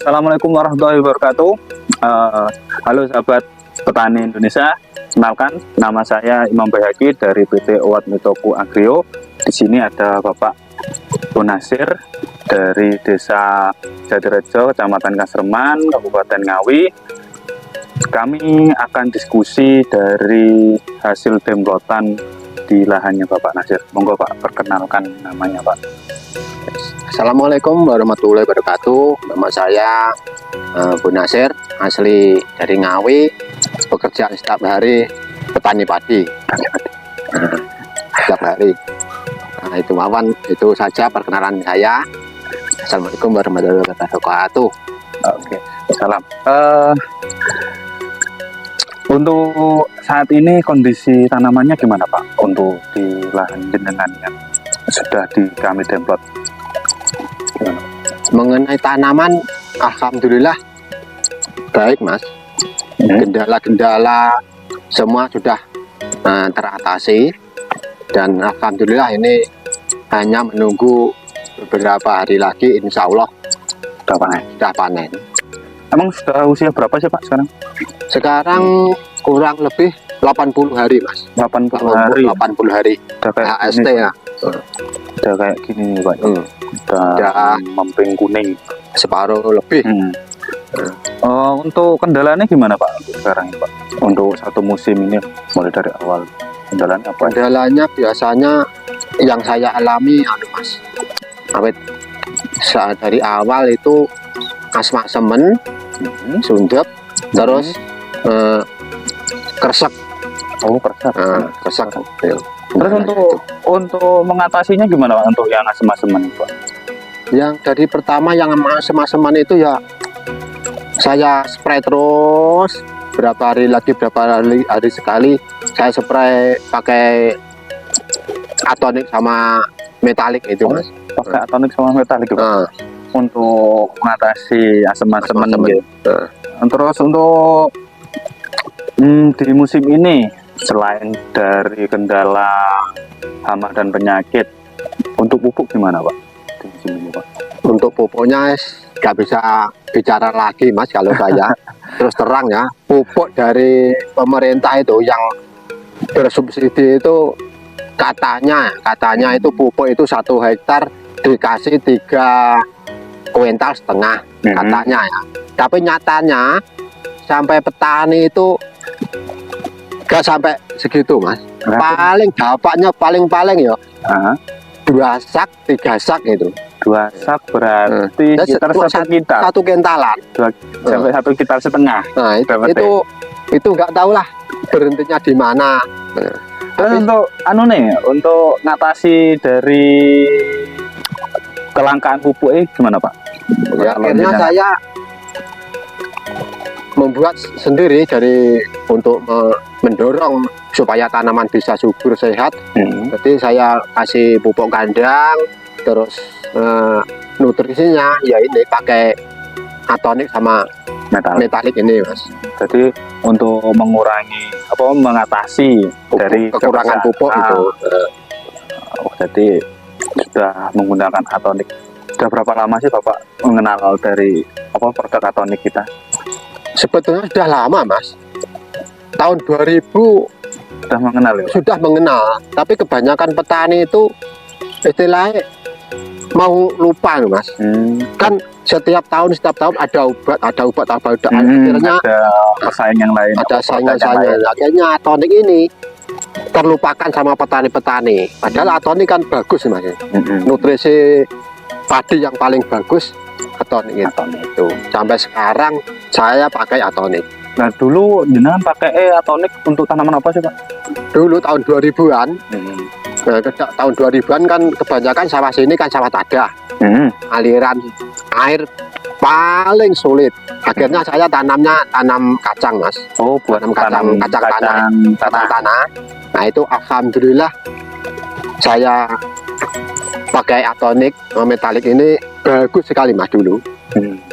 Assalamualaikum warahmatullahi wabarakatuh. Halo sahabat petani Indonesia, kenalkan nama saya Imam Bayhaqi dari PT Owat Mitoku Agrio. Di sini ada Bapak Bu Nasir dari Desa Jatirejo, Kecamatan Kasreman, Kabupaten Ngawi. Kami akan diskusi dari hasil demlotan di lahannya Bapak Nasir. Monggo Pak, perkenalkan namanya Pak. Assalamualaikum warahmatullahi wabarakatuh. Nama saya Bu Nasir, asli dari Ngawi, bekerja setiap hari petani padi. Setiap hari. Nah, itu Wawan, itu saja perkenalan saya. Assalamualaikum warahmatullahi wabarakatuh. Oke, salam. Untuk saat ini kondisi tanamannya gimana Pak? Untuk di lahan jenengan yang sudah kami demplot. Mengenai tanaman, alhamdulillah baik Mas. Kendala-kendala semua sudah teratasi, dan alhamdulillah ini hanya menunggu beberapa hari lagi, insya Allah sudah panen. Emang sudah usia berapa sih Pak sekarang? Sekarang kurang lebih 80 hari Mas. 80 hari. 80 hari. Udah kayak HST gini, ya. Udah kayak gini nih Pak. Udah memping kuning. Separuh lebih. Untuk kendalanya gimana Pak sekarang Pak? Untuk satu musim ini mulai dari awal, kendalanya apa? Kendalanya biasanya yang saya alami Mas. Awet saat dari awal itu asma semen, sundep, terus kresek. Oh, kresek. Kresek. Terus untuk mengatasinya gimana Pak untuk yang asem-aseman Pak? Yang dari pertama yang asem-aseman itu ya saya spray terus, berapa hari sekali saya spray pakai atonik sama metalik itu Mas. Pakai atonik sama metalik itu untuk mengatasi asem-aseman gitu. Terus untuk di musim ini, selain dari kendala hama dan penyakit, untuk pupuk gimana Pak di musim ini Pak? Untuk pupuknya nggak bisa bicara lagi Mas kalau saya. Terus terang ya, pupuk dari pemerintah itu yang bersubsidi itu katanya itu pupuk itu 1 hektar dikasih 3,5 kuintal katanya ya. Tapi nyatanya sampai petani itu gak sampai segitu Mas. Paling dapatnya paling ya 2 sak 3 sak itu. 2 sak berarti sekitar 1 kintal. 1 kintalan. Sampai 1,5 kintal. Nah itu nggak tahu lah berhentinya di mana. Terus untuk ngatasi dari kelangkaan pupuk gimana Pak? Ya, akhirnya saya membuat sendiri untuk mendorong supaya tanaman bisa subur sehat. Jadi saya kasih pupuk kandang, terus nutrisinya ya ini pakai atonik sama metalik ini Mas. Jadi untuk mengatasi dari kekurangan pupuk itu. Jadi sudah menggunakan atonik. Sudah berapa lama sih Bapak mengenal dari produk atonik kita? Sebetulnya sudah lama Mas. Tahun 2000 sudah mengenal ya? Sudah mengenal, tapi kebanyakan petani itu istilahnya mau lupa Mas. Kan setiap tahun ada obat akhirnya ada pesaing yang lain. Ada saingan-saingan. Akhirnya atonik ini terlupakan sama petani-petani. Padahal atonik kan bagus Mas. Nutrisi padi yang paling bagus atonik itu. Sampai sekarang saya pakai atonik. Nah dulu jenengan pakai atonik untuk tanaman apa sih Pak? Dulu tahun 2000-an. Nah, tahun 2000-an kan kebanyakan sawah sini kan sawah tadah. Aliran air paling sulit. Akhirnya saya tanam kacang Mas. Oh, buat kacang tanah. Nah itu alhamdulillah saya pakai atonik metalik ini bagus sekali Mas dulu.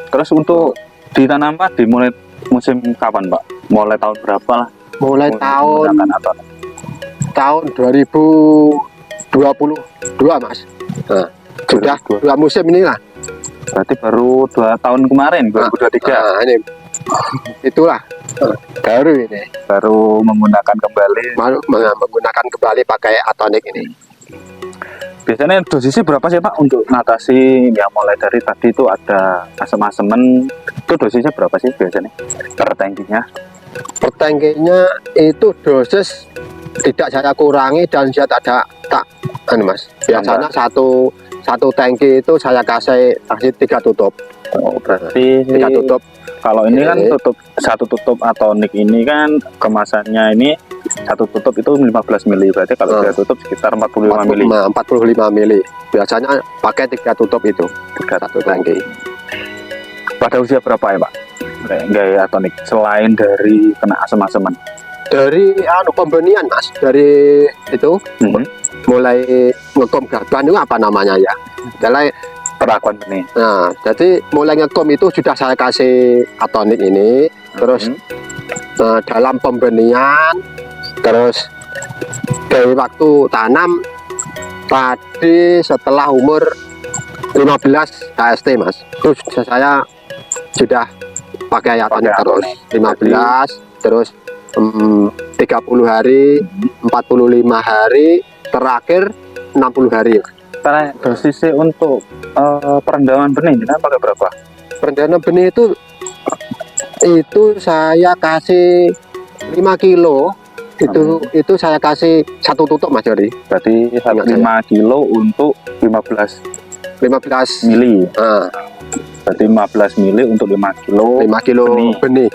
Terus untuk ditanam Pak dimulai musim kapan Pak? Mulai tahun berapa lah? Mulai tahun 2022 Mas. Sudah 2 musim inilah. Berarti baru 2 tahun kemarin, 2023. Nah, ini itulah baru ini Baru menggunakan kembali. menggunakan kembali pakai atonik ini. Biasanya dosisnya berapa sih Pak untuk natasi? Ya mulai dari tadi itu ada asam-asaman, itu dosisnya berapa sih biasanya per tangkinya? Per tangkinya itu dosis tidak saya kurangi dan saya tak Mas. Biasanya satu tangki itu saya kasih 3 tutup. Oh, berarti 3 tutup. kalau ini kan Oke. satu tutup atonik ini kan kemasannya ini satu tutup itu 15 mili, berarti kalau dia tutup sekitar 45 mili. 45 mili. Biasanya pakai 3 tutup itu, 1 tangki. Pada usia berapa ya Pak? Gaya atonik selain dari kena asam-asaman. Dari pembenihan Mas, dari itu mulai ngekom gaban itu apa namanya ya? Jadi Perlakuan benih. nah, jadi mulai ngekom itu sudah saya kasih atonik ini, terus dalam pembenihan, terus dari waktu tanam tadi setelah umur 15 KST Mas, terus saya sudah pakai atonik terus 15, terus 30 hari, 45 hari, terakhir 60 hari. Karena dosisnya untuk perendaman benih ini kan pakai berapa? Perendaman benih itu saya kasih 5 kilo, itu saya kasih 1 tutup Mas Jori. Berarti 5 kilo untuk 15 mili. Berarti 15 mili untuk 5 kilo 5 kilo benih.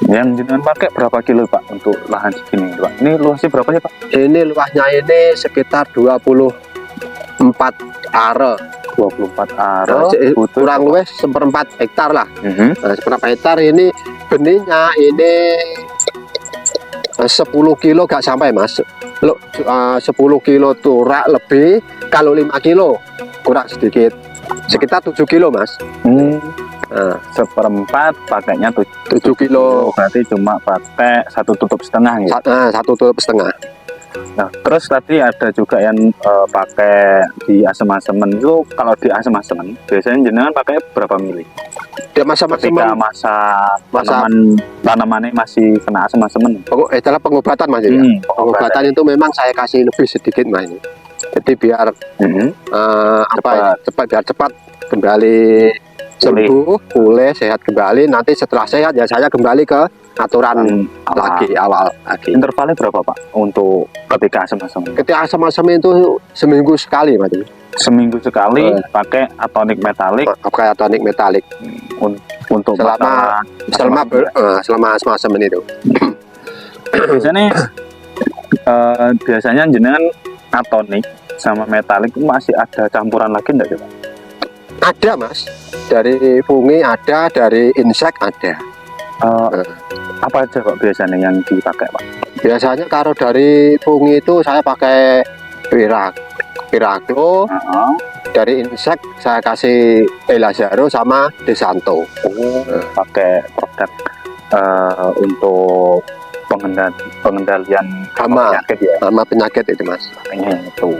Yang jenengan pakai berapa kilo Pak untuk lahan segini Pak? Ini luasnya berapa sih Pak? Ini luasnya ini sekitar 24 are. 24 are. Kurang lebih 1/4 hektar lah. Nah, 1/4 hektar ini benihnya ini 10 kilo gak sampai Mas. 10 kilo turak lebih, kalau 5 kilo kurang sedikit. Sekitar 7 kilo Mas. Nah, 1/4 pakainya 7 kilo. Berarti cuma pakai 1 tutup setengah ya? 1 tutup setengah. Nah, terus tadi ada juga yang pakai di asam-asaman itu. Kalau di asam-asaman biasanya jenengan pakai berapa mili? Dia masa-masa Ketika tanamannya masih kena asam-asaman. itulah pengobatan Mas ya. Pengobatan itu memang saya kasih lebih sedikit Mas. Jadi biar biar cepat kembali sembuh, pulih, sehat kembali. Nanti setelah sehat ya saya kembali ke aturan awal lagi. Intervalnya berapa Pak untuk ketika asam-asaman? Ketika asam-asam itu seminggu sekali Mas. Seminggu sekali pakai atonik metalik. Pakai atonik metalik untuk selama asam-asam itu. Biasanya jenengan atonik sama metalik itu masih ada campuran lagi enggak sih Pak? Ada Mas, dari fungi ada, dari insek ada. Apa aja Pak biasanya yang dipakai Pak? Biasanya kalau dari fungi itu saya pakai Piraglo, dari insek saya kasih Elazaro sama Desanto. Pakai produk untuk pengendalian penyakit ya? Sama penyakit itu Mas. Pakainya itu.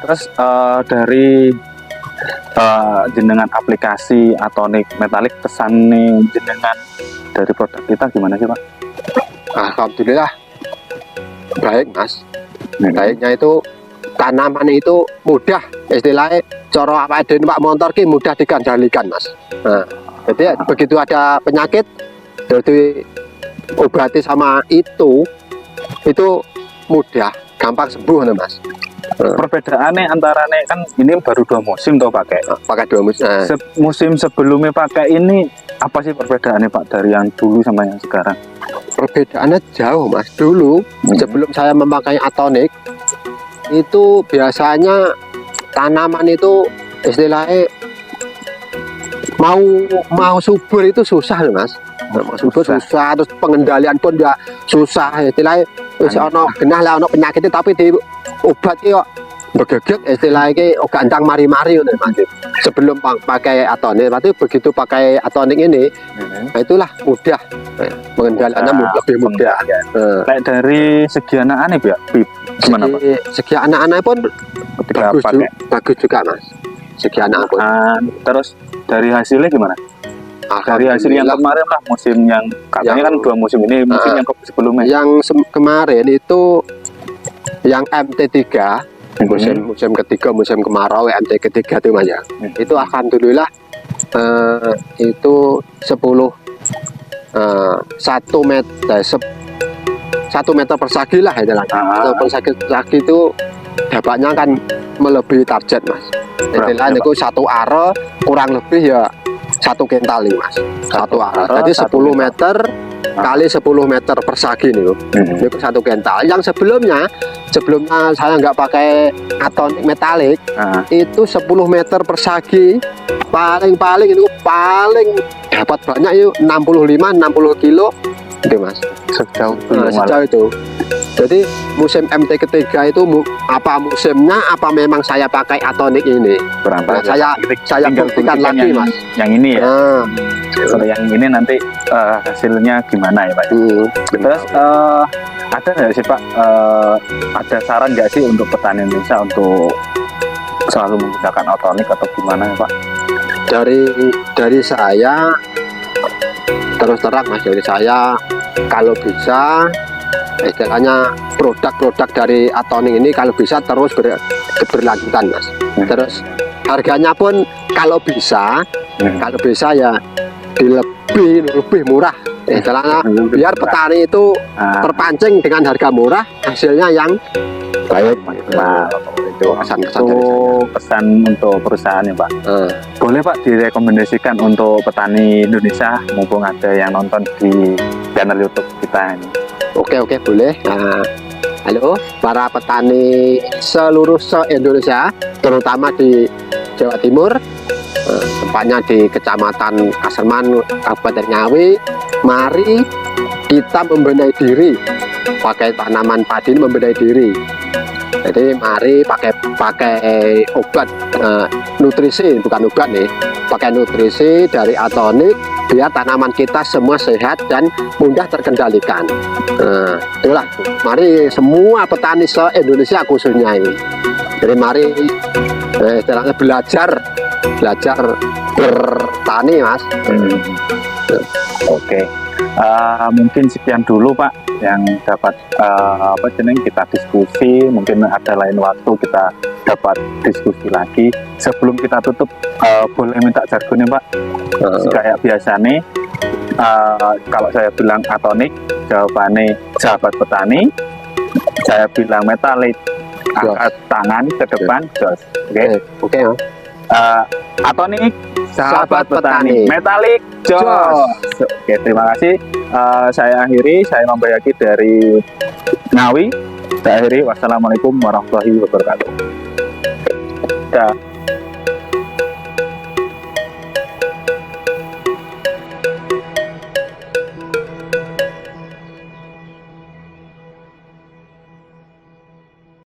Terus dari jenengan aplikasi atonik metalik, kesannya jenengan dari produk kita gimana sih Pak? Alhamdulillah baik Mas. Baiknya itu tanaman itu mudah, istilahnya coro apa ada Pak motor ki mudah dikendalikan Mas. Nah, jadi begitu ada penyakit jadi obati sama itu mudah, gampang sembuh nih Mas. Perbedaannya antara kan ini baru 2 musim toh pakai 2 musim. Musim sebelumnya pakai ini apa sih perbedaannya Pak dari yang dulu sama yang sekarang? Perbedaannya jauh Mas. Dulu sebelum saya memakai atonik itu biasanya tanaman itu istilahnya mau subur itu susah loh Mas. Mau subur susah, terus pengendalian pun juga susah istilahnya. Wis ono genah lah ono penyakitnya tapi di obat kok begegek istilahnya gantang mari-mari ngono Mas. Sebelum pakai atonik, berarti begitu pakai atonik ini, itulah mudah. Pengendaliannya lebih mudah. Kayak dari segi anak-anak ya, gimana Pak? Segi anak-anak pun bagus juga Mas. sekian akun. Terus dari hasilnya gimana? Dari hasil yang kemarin lah, musim yang katanya kan 2 musim ini, musim yang sebelumnya. Yang kemarin itu yang MT3 musim ketiga, musim kemarau, MT ketiga itu Mas ya. Itu alhamdulillah itu 10 1 meter 1 meter persegi lah itu lah. 1 persegi itu dapatnya kan melebihi target Mas. Istilahnya itu 1 are kurang lebih ya 1 kental nih Mas. 1 are. Jadi 10 meter kali 10 meter persegi nih, itu 1 kental. Yang sebelumnya saya nggak pakai atonik metalik, itu 10 meter persegi paling itu paling dapat banyak itu 65-60 kilo itu Mas. Sejauh itu. Jadi musim MT ketiga itu apa musimnya, apa memang saya pakai atonik ini? Nah, saya buktikan lagi Mas. Yang ini ya. Kalau yang ini nanti hasilnya gimana ya Pak? Terus ada nggak sih Pak? Ada saran nggak sih untuk petani Indonesia untuk selalu menggunakan atonik atau gimana ya Pak? Dari saya terus terang Mas, dari saya kalau bisa istilahnya produk-produk dari atonik ini kalau bisa terus berlanjutan Mas. Terus harganya pun kalau bisa ya lebih murah. Istilahnya biar petani itu terpancing dengan harga murah, hasilnya yang baik. Nah, itu pesan untuk perusahaan ya Pak. Boleh Pak direkomendasikan untuk petani Indonesia mumpung ada yang nonton di channel YouTube kita ini. Oke boleh. Halo para petani seluruh se-Indonesia, terutama di Jawa Timur, tempatnya di Kecamatan Kaserman, Kabupaten Ngawi. Mari kita membenahi diri pakai tanaman padi ini, membenahi diri. Jadi mari pakai obat nutrisi, bukan obat nih, pakai nutrisi dari atonik biar tanaman kita semua sehat dan mudah terkendalikan. Itulah, mari semua petani se-Indonesia khususnya ini. Jadi mari istilahnya belajar bertani Mas. Oke. Mungkin sekian dulu Pak yang dapat kita diskusi. Mungkin ada lain waktu kita dapat diskusi lagi. Sebelum kita tutup, boleh minta jargonnya Pak? Kayak biasa nih, kalau saya bilang atonik, jawabannya sahabat petani. Saya bilang metalik, angkat tangan ke depan, jos. Oke. Atonik, sahabat petani. Metalik, jos. Oke, terima kasih. Saya akhiri, saya Imam Bayaki dari Ngawi. Saya akhiri, wassalamualaikum warahmatullahi wabarakatuh.